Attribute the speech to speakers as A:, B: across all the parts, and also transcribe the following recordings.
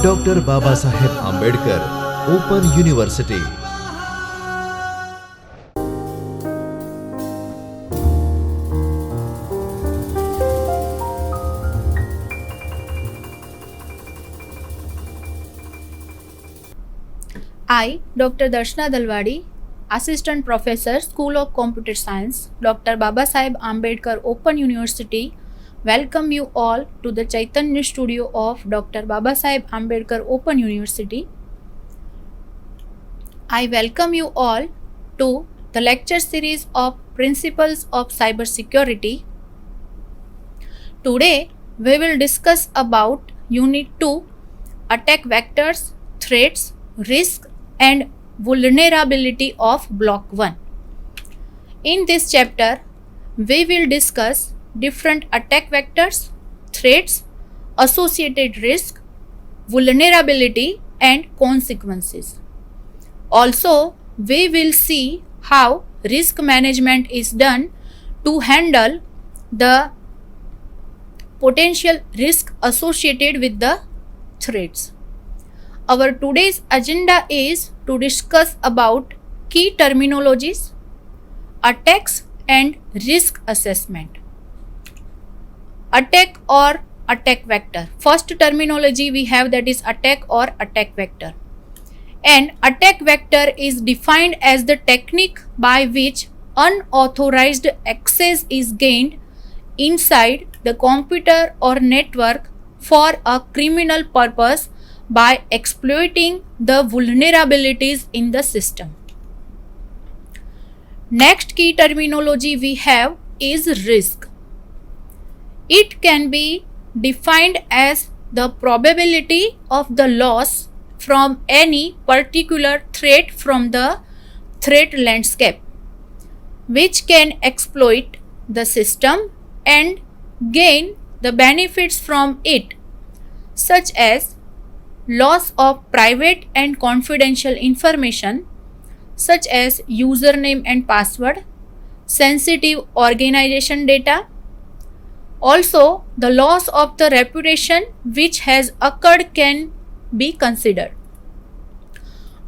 A: Doctor Babasaheb Ambedkar open university.
B: I, Dr. Darshna Dalwadi, Assistant Professor, School of Computer Science, Dr. Babasaheb Ambedkar Open University, welcome you all to the Chaitanya studio of Dr. Babasaheb Ambedkar Open University. I welcome you all to the lecture series of Principles of Cybersecurity. Today, we will discuss about Unit 2, Attack Vectors, Threats, Risk and Vulnerability of Block 1. In this chapter, we will discuss different attack vectors, threats, associated risk, vulnerability and consequences. Also, we will see how risk management is done to handle the potential risk associated with the threats. Our today's agenda is to discuss about key terminologies, attacks and risk assessment. Attack or attack vector. First terminology we have, that is attack or attack vector. An attack vector is defined as the technique by which unauthorized access is gained inside the computer or network for a criminal purpose by exploiting the vulnerabilities in the system. Next key terminology we have is risk. It can be defined as the probability of the loss from any particular threat from the threat landscape, which can exploit the system and gain the benefits from it, such as loss of private and confidential information such as username and password, sensitive organization data. Also, the loss of the reputation which has occurred can be considered.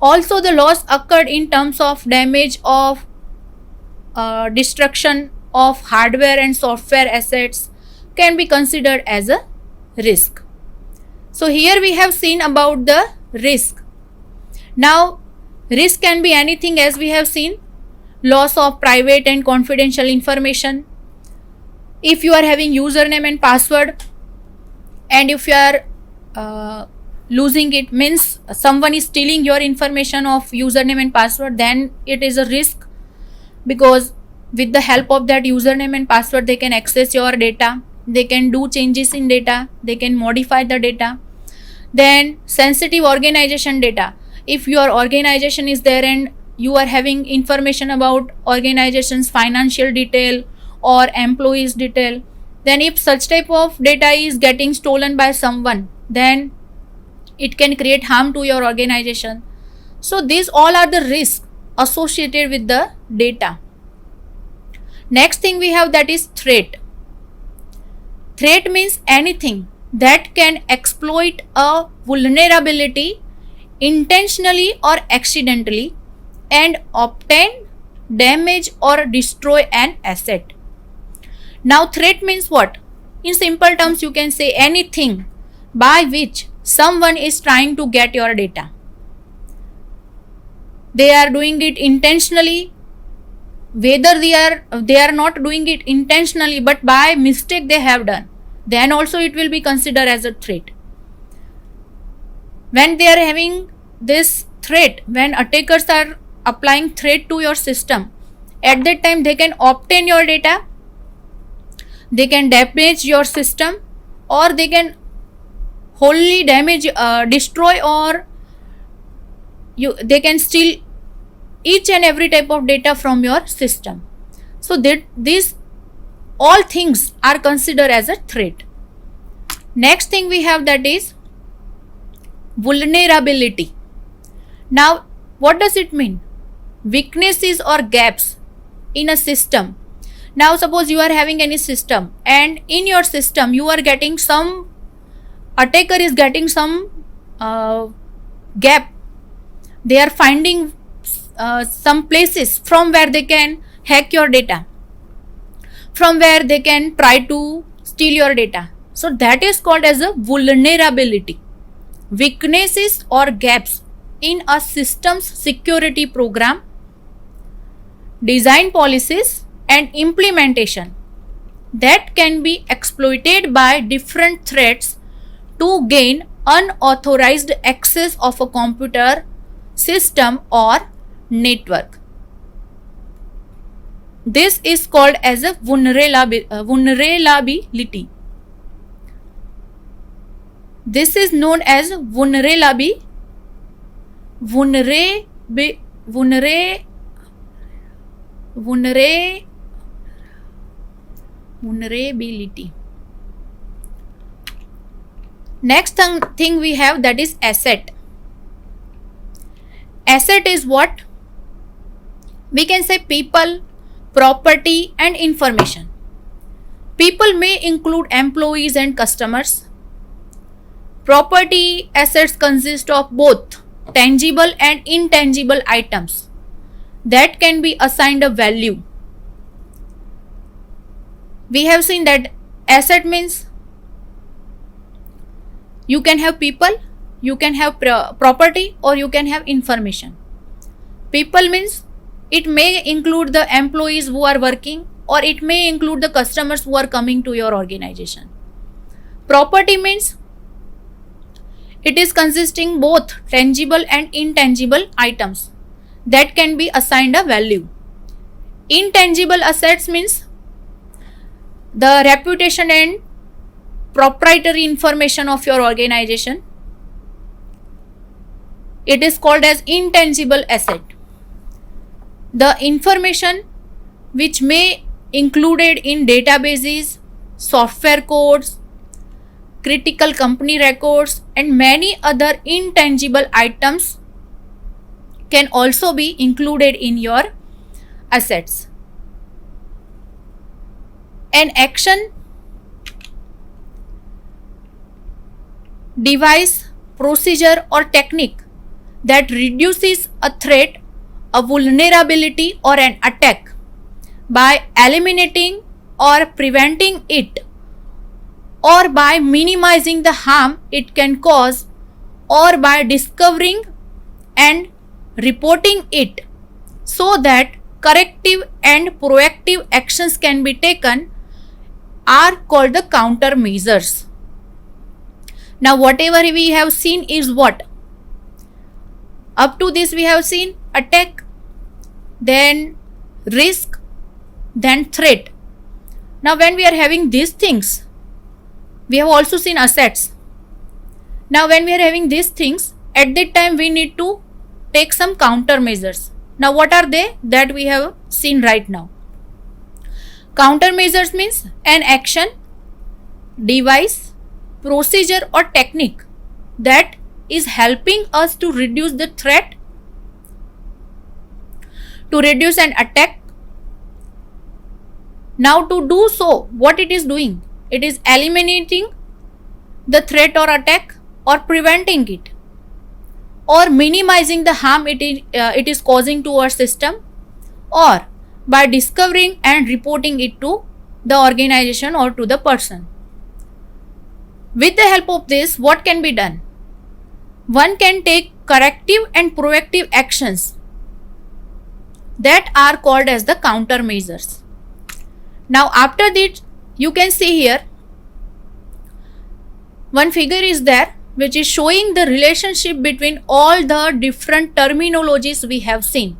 B: Also, the loss occurred in terms of damage of destruction of hardware and software assets can be considered as a risk. So here we have seen about the risk. Now risk can be anything, as we have seen, loss of private and confidential information. If you are having username and password and if you are losing it, means someone is stealing your information of username and password, then it is a risk, because with the help of that username and password they can access your data, they can do changes in data, they can modify the data. Then sensitive organization data. If your organization is there and you are having information about organization's financial detail or employees detail, then if such type of data is getting stolen by someone, then it can create harm to your organization. So these all are the risks associated with the data. Next thing we have, that is threat. Threat means anything that can exploit a vulnerability intentionally or accidentally and obtain, damage or destroy an asset. Now threat means what? In simple terms you can say anything by which someone is trying to get your data. They are doing it intentionally, whether they are not doing it intentionally but by mistake they have done, then also it will be considered as a threat. When they are having this threat, when attackers are applying threat to your system, at that time they can obtain your data, they can damage your system, or they can wholly damage, destroy, or they can steal each and every type of data from your system. So that these all things are considered as a threat. Next thing we have, that is vulnerability. Now what does it mean? Weaknesses or gaps in a system. Now suppose you are having any system and in your system you are getting some attacker is getting some gap. They are finding some places from where they can hack your data, from where they can try to steal your data. So that is called as a vulnerability. Weaknesses or gaps in a system's security program, design policies and implementation that can be exploited by different threats to gain unauthorized access of a computer system or network. This is called as a vulnerability. This is known as vulnerability. Next thing we have, that is asset. Asset is what? We can say people, property and information. People may include employees and customers. Property assets consist of both tangible and intangible items that can be assigned a value. We have seen that asset means you can have people, you can have property, or you can have information. People means it may include the employees who are working, or it may include the customers who are coming to your organization. Property means it is consisting both tangible and intangible items that can be assigned a value. Intangible assets means the reputation and proprietary information of your organization. It is called as intangible asset. The information which may included in databases, software codes, critical company records and many other intangible items can also be included in your assets. An action, device, procedure or technique that reduces a threat, a vulnerability or an attack by eliminating or preventing it, or by minimizing the harm it can cause, or by discovering and reporting it so that corrective and proactive actions can be taken, are called the countermeasures. Now whatever we have seen is what? Up to this we have seen attack, then risk, then threat. Now when we are having these things, we have also seen assets. Now when we are having these things, at that time we need to take some countermeasures. Now what are they? That we have seen right now. Countermeasures means an action, device, procedure or technique that is helping us to reduce the threat, to reduce an attack. Now to do so, what it is doing? It is eliminating the threat or attack, or preventing it, or minimizing the harm it is causing to our system, or by discovering and reporting it to the organization or to the person. With the help of this, what can be done? One can take corrective and proactive actions that are called as the countermeasures. Now after that, you can see here one figure is there which is showing the relationship between all the different terminologies we have seen.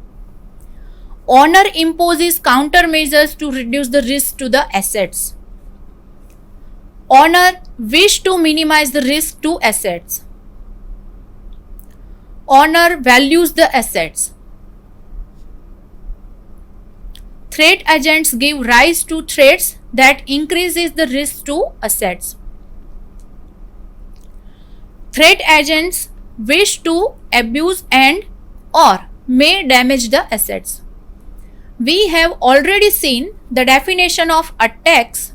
B: Owner imposes countermeasures to reduce the risk to the assets. Owner wish to minimize the risk to assets. Owner values the assets. Threat agents give rise to threats that increases the risk to assets. Threat agents wish to abuse and or may damage the assets. We have already seen the definition of attacks.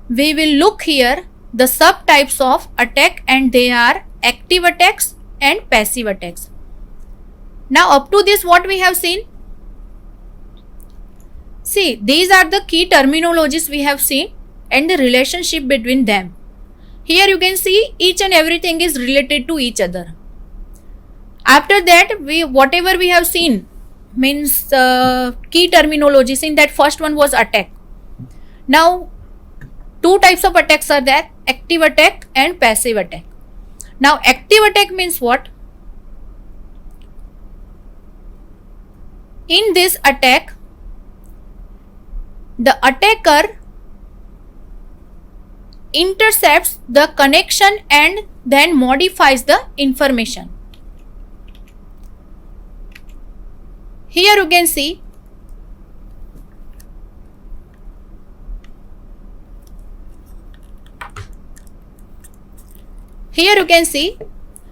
B: We will look here the subtypes of attack, and they are active attacks and passive attacks. Now up to this what we have seen? See, these are the key terminologies we have seen and the relationship between them. Here you can see each and everything is related to each other. After that, whatever we have seen means key terminologies. In that first one was attack. Now two types of attacks are there, active attack and passive attack. Now active attack means what? In this attack, the attacker intercepts the connection and then modifies the information. Here you can see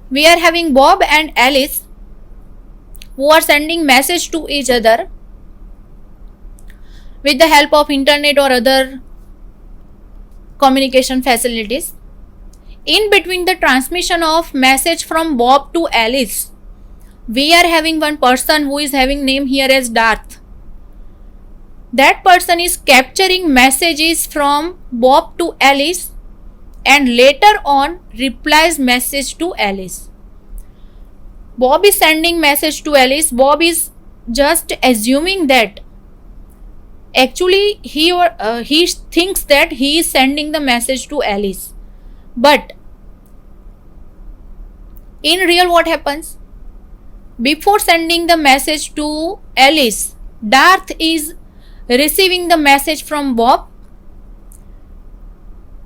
B: we are having Bob and Alice who are sending message to each other with the help of internet or other communication facilities. In between the transmission of message from Bob to Alice, we are having one person who is having name here as Darth. That person is capturing messages from Bob to Alice and later on replies message to Alice. Bob is sending message to Alice. Bob is just assuming that actually he thinks that he is sending the message to Alice. But in real what happens? Before sending the message to Alice, Darth is receiving the message from Bob.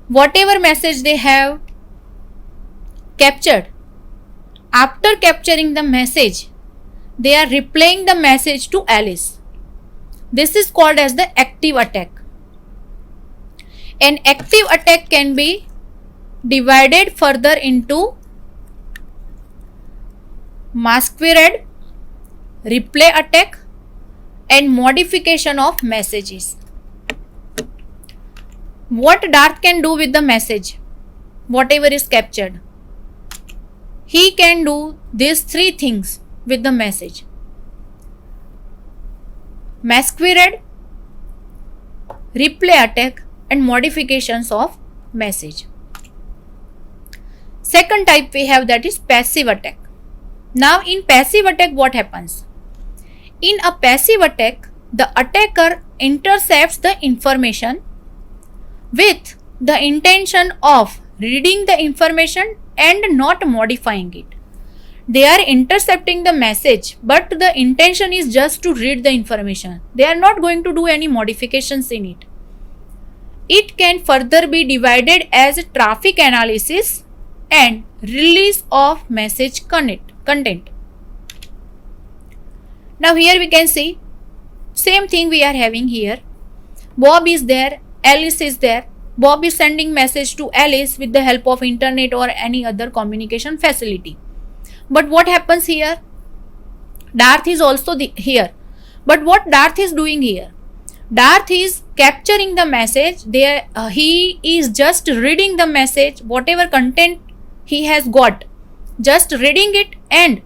B: Whatever message they have captured, after capturing the message, they are replaying the message to Alice. This is called as the active attack. An active attack can be divided further into masquerade, replay attack, and modification of messages. What Darth can do with the message, whatever is captured? He can do these three things with the message: masquerade, replay attack, and modifications of message. Second type we have, that is passive attack. Now in passive attack what happens? In a passive attack, the attacker intercepts the information with the intention of reading the information and not modifying it. They are intercepting the message, but the intention is just to read the information. They are not going to do any modifications in it. It can further be divided as traffic analysis and release of message content. Now here we can see same thing we are having here. Bob is there, Alice is there. Bob is sending message to Alice with the help of internet or any other communication facility. But what happens here? Darth is also here. But what Darth is doing here? Darth is capturing the message. He is just reading the message, whatever content he has got, just reading it, and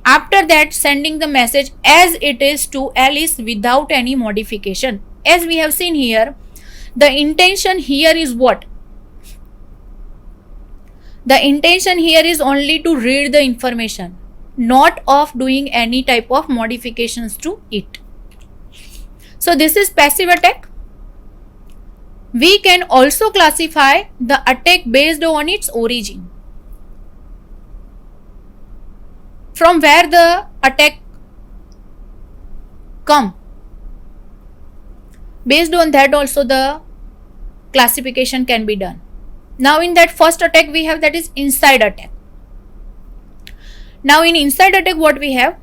B: after that sending the message as it is to Alice without any modification. As we have seen here, the intention here is what? The intention here is only to read the information, not of doing any type of modifications to it. So this is passive attack. We can also classify the attack based on its origin. From where the attack come. Based on that also the classification can be done. Now in that first attack we have, that is inside attack. Now in inside attack what we have?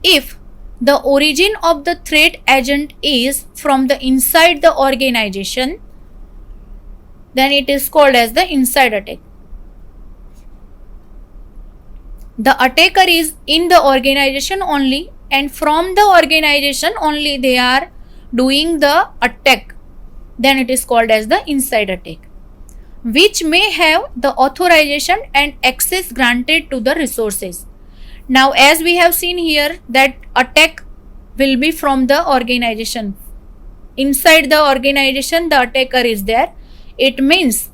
B: If the origin of the threat agent is from the inside the organization, then it is called as the inside attack. The attacker is in the organization only, and from the organization only they are doing the attack, then it is called as the inside attack. which may have the authorization and access granted to the resources. Now, as we have seen here, that attack will be from the organization. Inside the organization, the attacker is there. It means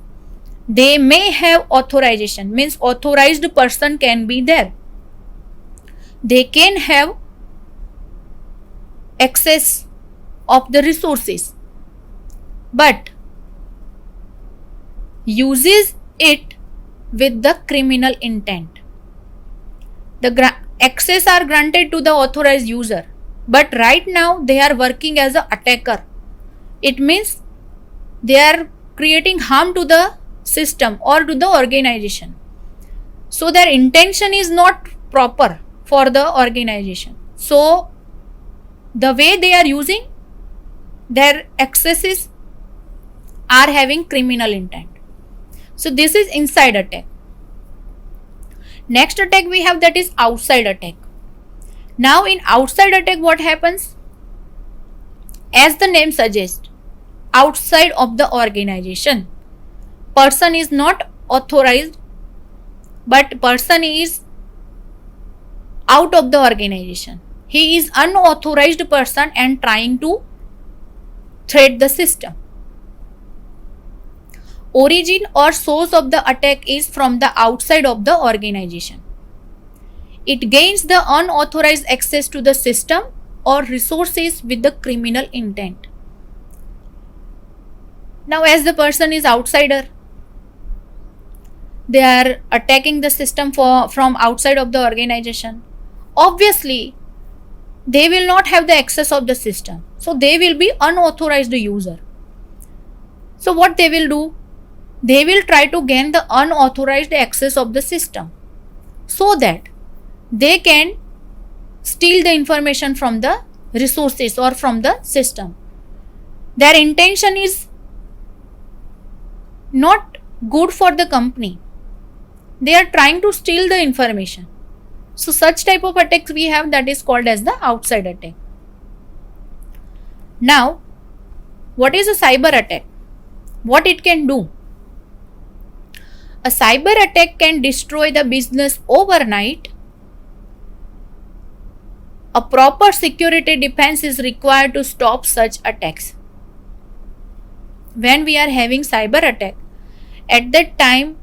B: they may have authorization, means authorized person can be there. They can have access of the resources, but uses it with the criminal intent. The access are granted to the authorized user, but right now they are working as an attacker. It means they are creating harm to the system or to the organization. So their intention is not proper for the organization. So the way they are using their accesses are having criminal intent. So this is inside attack. Next attack we have, that is outside attack. Now in outside attack, what happens? As the name suggests, outside of the organization. Person is not authorized, but person is out of the organization. He is unauthorized person and trying to threat the system. Origin or source of the attack is from the outside of the organization. It gains the unauthorized access to the system or resources with the criminal intent. Now, as the person is outsider, they are attacking the system from outside of the organization. Obviously, they will not have the access of the system. So, they will be unauthorized user. So, what they will do? They will try to gain the unauthorized access of the system so that they can steal the information from the resources or from the system. Their intention is not good for the company. They are trying to steal the information. So such type of attacks we have, that is called as the outside attack. Now, what is a cyber attack? What it can do? A cyber attack can destroy the business overnight. A proper security defense is required to stop such attacks. When we are having cyber attack, at that time,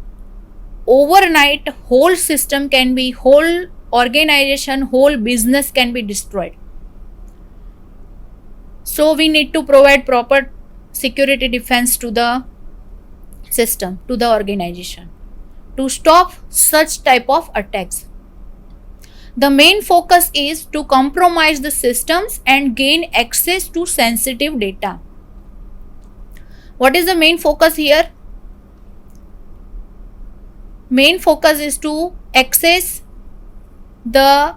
B: overnight whole system can be, whole organization, whole business can be destroyed. So we need to provide proper security defense to the system, to the organization, to stop such type of attacks. The main focus is to compromise the systems and gain access to sensitive data. What is the main focus here? Main focus is to access the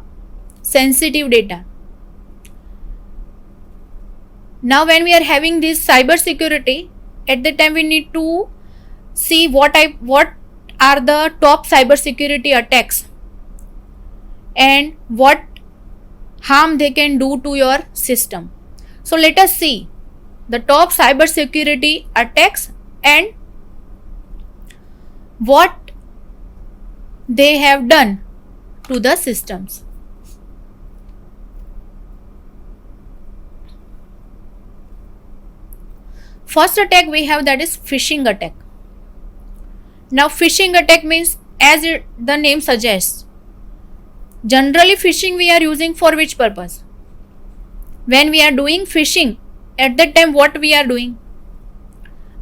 B: sensitive data. Now when we are having this cyber security, at the time we need to see what are the top cyber security attacks and what harm they can do to your system. So let us see the top cyber security attacks and what they have done to the systems. First attack we have, that is phishing attack. Now phishing attack means, as the name suggests, generally phishing we are using for which purpose? When we are doing phishing, at that time what we are doing?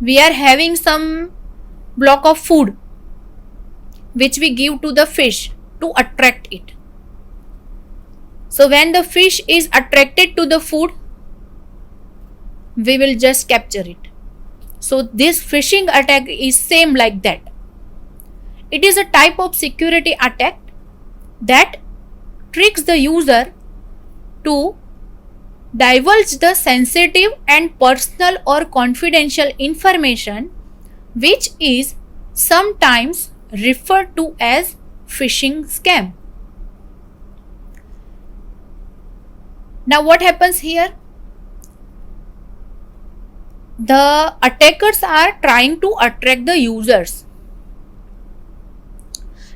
B: We are having some block of food which we give to the fish to attract it. So when the fish is attracted to the food, we will just capture it. So this phishing attack is same like that. It is a type of security attack that tricks the user to divulge the sensitive and personal or confidential information, which is sometimes referred to as phishing scam. Now what happens here? the attackers are trying to attract the users.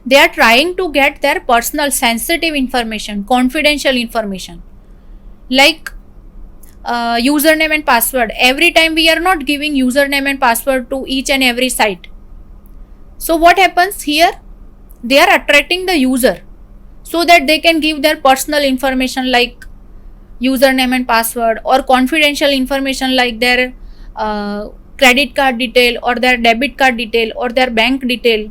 B: They are trying to get their personal sensitive information, confidential information, like username and password. Every time we are not giving username and password to each and every site. So what happens here? They are attracting the user so that they can give their personal information like username and password, or confidential information like their credit card detail or their debit card detail or their bank detail.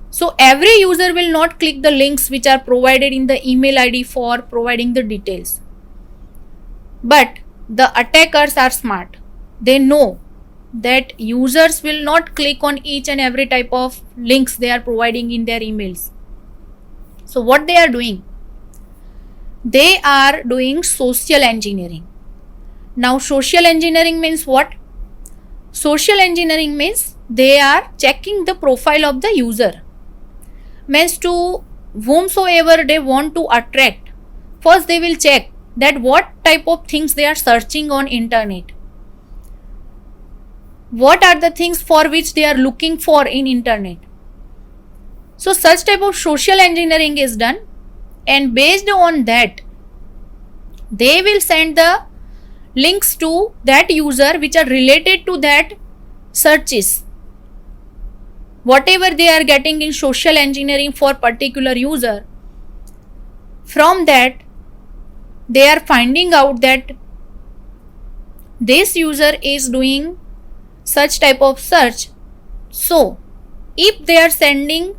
B: So every user will not click the links which are provided in the email ID for providing the details. But the attackers are smart. They know that users will not click on each and every type of links they are providing in their emails. So what they are doing? They are doing social engineering. Now social engineering means what? Social engineering means they are checking the profile of the user. Means to whomsoever they want to attract, first they will check that what type of things they are searching on internet. What are the things for which they are looking for in internet? So such type of social engineering is done, and based on that they will send the links to that user which are related to that searches. Whatever they are getting in social engineering for particular user, from that they are finding out that this user is doing such type of search. So if they are sending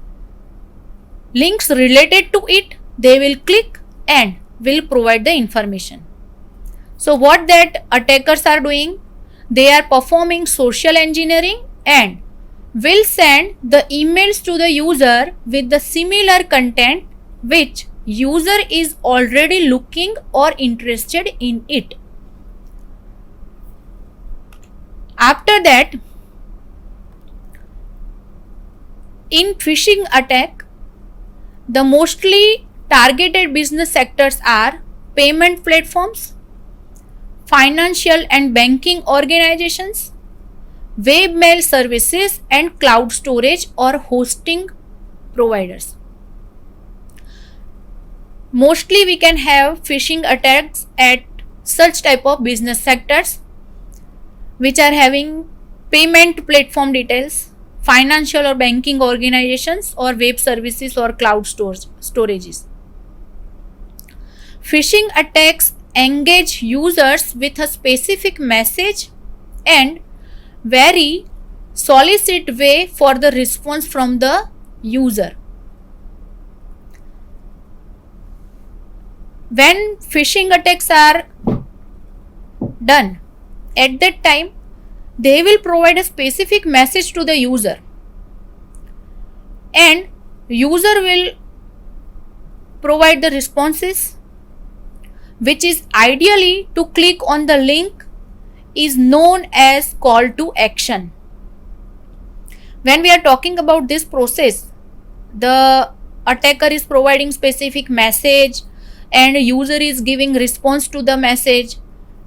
B: links related to it, they will click and will provide the information. So what that attackers are doing? They are performing social engineering and will send the emails to the user with the similar content which user is already looking or interested in it. After that, in phishing attack, the mostly targeted business sectors are payment platforms, financial and banking organizations, webmail services, and cloud storage or hosting providers. Mostly we can have phishing attacks at such type of business sectors which are having payment platform details, financial or banking organizations, or web services or cloud storages. Phishing attacks engage users with a specific message and very solicit way for the response from the user. When phishing attacks are done, at that time they will provide a specific message to the user, and user will provide the responses, which is ideally to click on the link, is known as call to action. When we are talking about this process, the attacker is providing specific message and user is giving response to the message.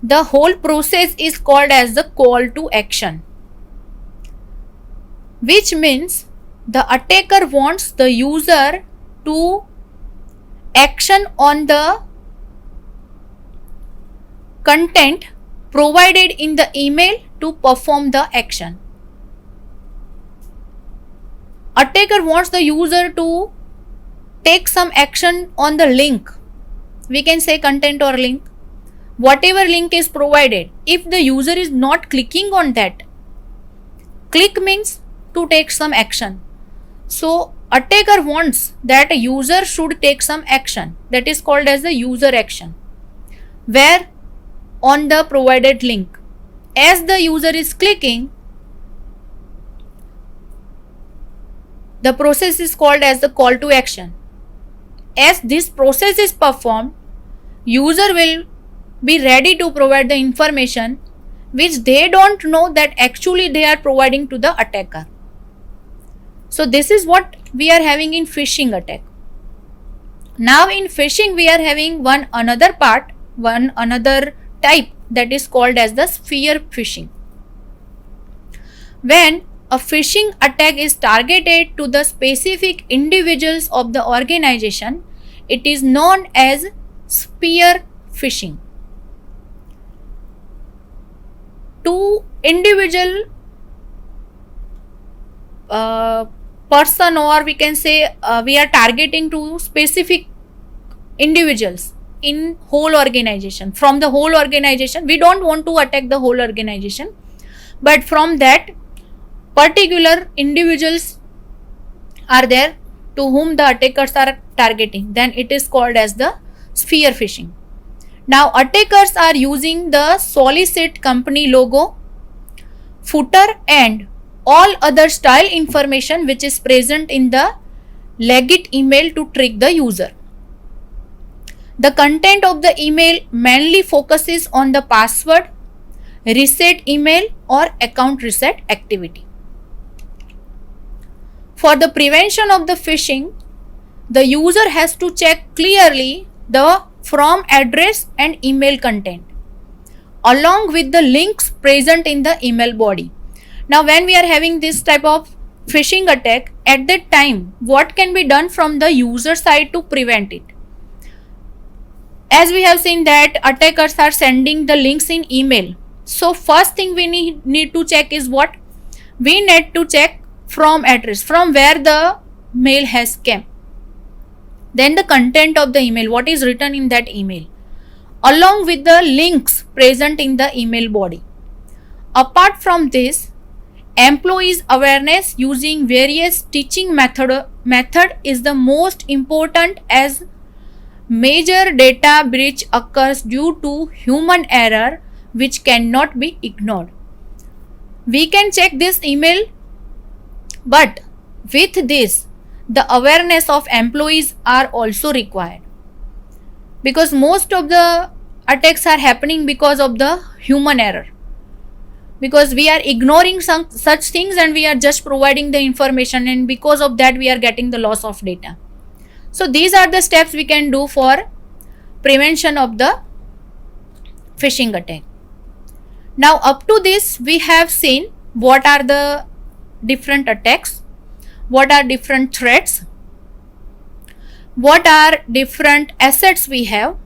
B: The whole process is called as the call to action, which means the attacker wants the user to action on the content provided in the email to perform the action. Attacker wants the user to take some action on the link. We can say content or link. Whatever link is provided, if the user is not clicking on that, click means to take some action. So attacker wants that a user should take some action, that is called as the user action, where on the provided link, as the user is clicking, the process is called as the call to action. As this process is performed, user will be ready to provide the information which they don't know that actually they are providing to the attacker. So this is what we are having in phishing attack. Now in phishing we are having one another type, that is called as the spear phishing. When a phishing attack is targeted to the specific individuals of the organization, it is known as spear phishing. To individual person, or we can say we are targeting to specific individuals in whole organization. From the whole organization, we don't want to attack the whole organization, but from that particular individuals are there to whom the attackers are targeting, then it is called as the spear phishing. Now attackers are using the solicit company logo, footer and all other style information which is present in the legit email to trick the user. The content of the email mainly focuses on the password, reset email or account reset activity. For the prevention of the phishing, the user has to check clearly the from address and email content along with the links present in the email body. Now when we are having this type of phishing attack, at that time what can be done from the user side to prevent it? As we have seen that attackers are sending the links in email. So first thing we need to check is what? We need to check from address, from where the mail has come. Then the content of the email, what is written in that email, along with the links present in the email body. Apart from this, employees awareness using various teaching method is the most important, as major data breach occurs due to human error which cannot be ignored. We can check this email, but with this the awareness of employees are also required, because most of the attacks are happening because of the human error, because we are ignoring some such things and we are just providing the information, and because of that we are getting the loss of data. So these are the steps we can do for prevention of the phishing attack. Now up to this we have seen what are the different attacks, what are different threats, what are different assets we have.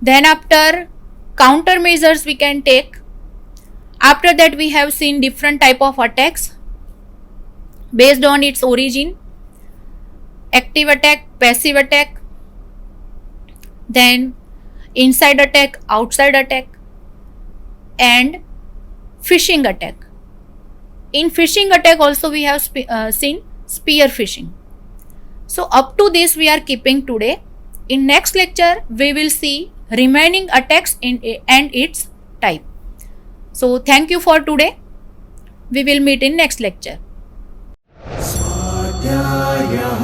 B: Then after, countermeasures we can take. After that we have seen different type of attacks based on its origin: active attack, passive attack, then inside attack, outside attack, and phishing attack. In phishing attack also we have seen spear phishing. So up to this we are keeping today. In next lecture we will see remaining attacks and its type. So thank you for today. We will meet in next lecture.
C: स्वाध्यायः